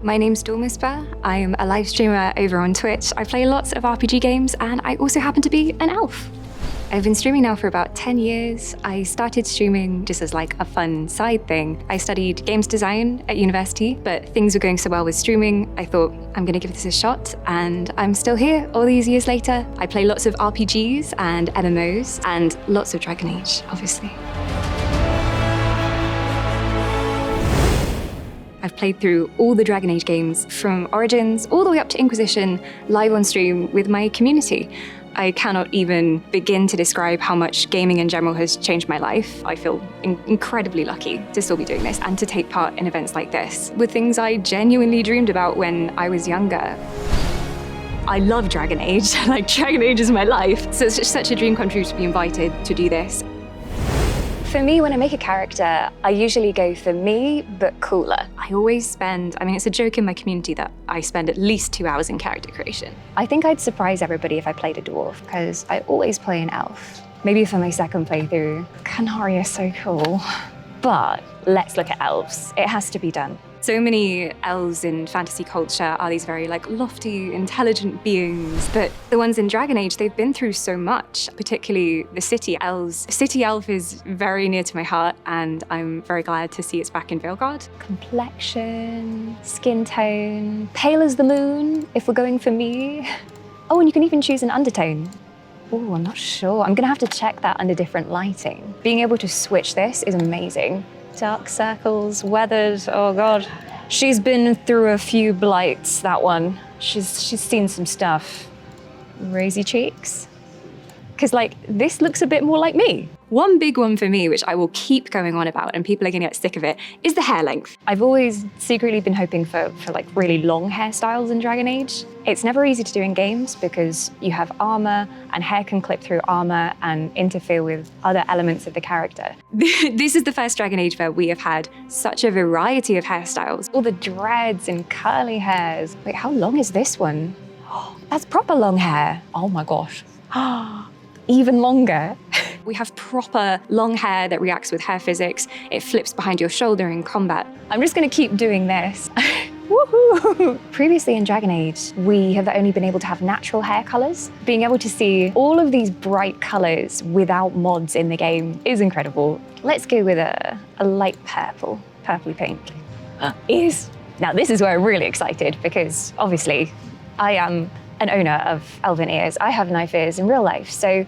My name's Dawnwhisper. I'm a live streamer over on Twitch. I play lots of RPG games, and I also happen to be an elf. I've been streaming now for about 10 years. I started streaming just as like a fun side thing. I studied games design at university, but things were going so well with streaming, I thought, I'm gonna give this a shot, and I'm still here all these years later. I play lots of RPGs and MMOs, and lots of Dragon Age, obviously. I've played through all the Dragon Age games, from Origins all the way up to Inquisition, live on stream with my community. I cannot even begin to describe how much gaming in general has changed my life. I feel incredibly lucky to still be doing this and to take part in events like this with things I genuinely dreamed about when I was younger. I love Dragon Age, like Dragon Age is my life. So it's just such a dream come true to be invited to do this. For me, when I make a character, I usually go for me, but cooler. I always spend, it's a joke in my community that I spend at least 2 hours in character creation. I think I'd surprise everybody if I played a dwarf, because I always play an elf. Maybe for my second playthrough, Canary is so cool. But let's look at elves. It has to be done. So many elves in fantasy culture are these very lofty, intelligent beings, but the ones in Dragon Age, they've been through so much, particularly the city elves. City elf is very near to my heart, and I'm very glad to see it's back in Veilguard. Complexion, skin tone, pale as the moon, if we're going for me. Oh, and you can even choose an undertone. Oh, I'm not sure. I'm gonna have to check that under different lighting. Being able to switch this is amazing. Dark circles, weathered, oh God. She's been through a few blights, that one. She's seen some stuff. Rosy cheeks. Because this looks a bit more like me. One big one for me, which I will keep going on about, and people are gonna get sick of it, is the hair length. I've always secretly been hoping for really long hairstyles in Dragon Age. It's never easy to do in games because you have armor, and hair can clip through armor and interfere with other elements of the character. This is the first Dragon Age where we have had such a variety of hairstyles. All the dreads and curly hairs. Wait, how long is this one? Oh, that's proper long hair. Oh my gosh. Even longer. We have proper long hair that reacts with hair physics. It flips behind your shoulder in combat. I'm just gonna keep doing this. Woohoo! Previously in Dragon Age, we have only been able to have natural hair colors. Being able to see all of these bright colors without mods in the game is incredible. Let's go with a light purple, purpley pink. Ears. Now this is where I'm really excited because obviously I am an owner of elven ears. I have knife ears in real life, so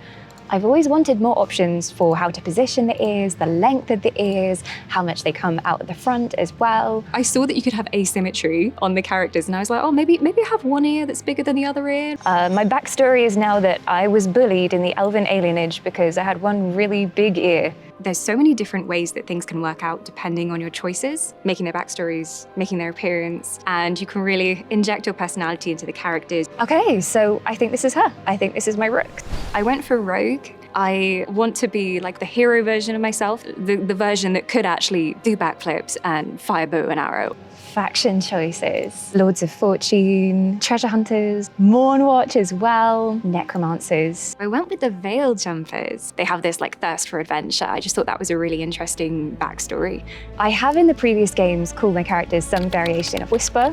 I've always wanted more options for how to position the ears, the length of the ears, how much they come out at the front as well. I saw that you could have asymmetry on the characters, and I was like, oh, maybe I have one ear that's bigger than the other ear. My backstory is now that I was bullied in the elven alienage because I had one really big ear. There's so many different ways that things can work out depending on your choices, making their backstories, making their appearance, and you can really inject your personality into the characters. Okay, so I think this is her. I think this is my Rook. I went for Rogue. I want to be like the hero version of myself, the version that could actually do backflips and fire bow and arrow. Faction choices. Lords of Fortune, Treasure Hunters, Mournwatch as well, Necromancers. I went with the Veil Jumpers. They have this thirst for adventure. I just thought that was a really interesting backstory. I have in the previous games called my characters some variation of Whisper.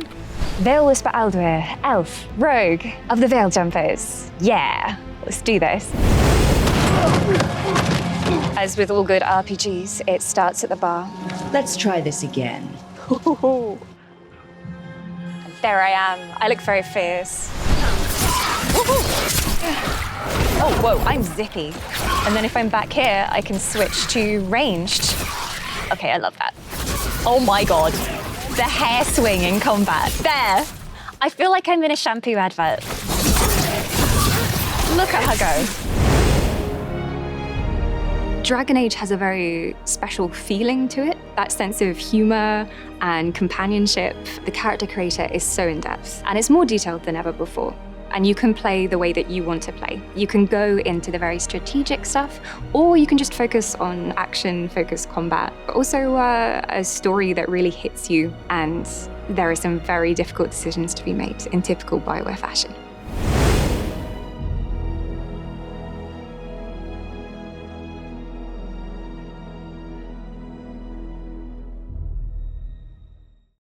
Veilwhisper Alduir, Elf, Rogue of the Veil Jumpers. Yeah, let's do this. As with all good RPGs, it starts at the bar. Let's try this again. There I am. I look very fierce. Oh, whoa, I'm zippy. And then if I'm back here, I can switch to ranged. Okay, I love that. Oh my God. The hair swing in combat. There. I feel like I'm in a shampoo advert. Look at her go. Dragon Age has a very special feeling to it. That sense of humor and companionship. The character creator is so in-depth, and it's more detailed than ever before. And you can play the way that you want to play. You can go into the very strategic stuff, or you can just focus on action-focused combat, but also a story that really hits you, and there are some very difficult decisions to be made in typical BioWare fashion.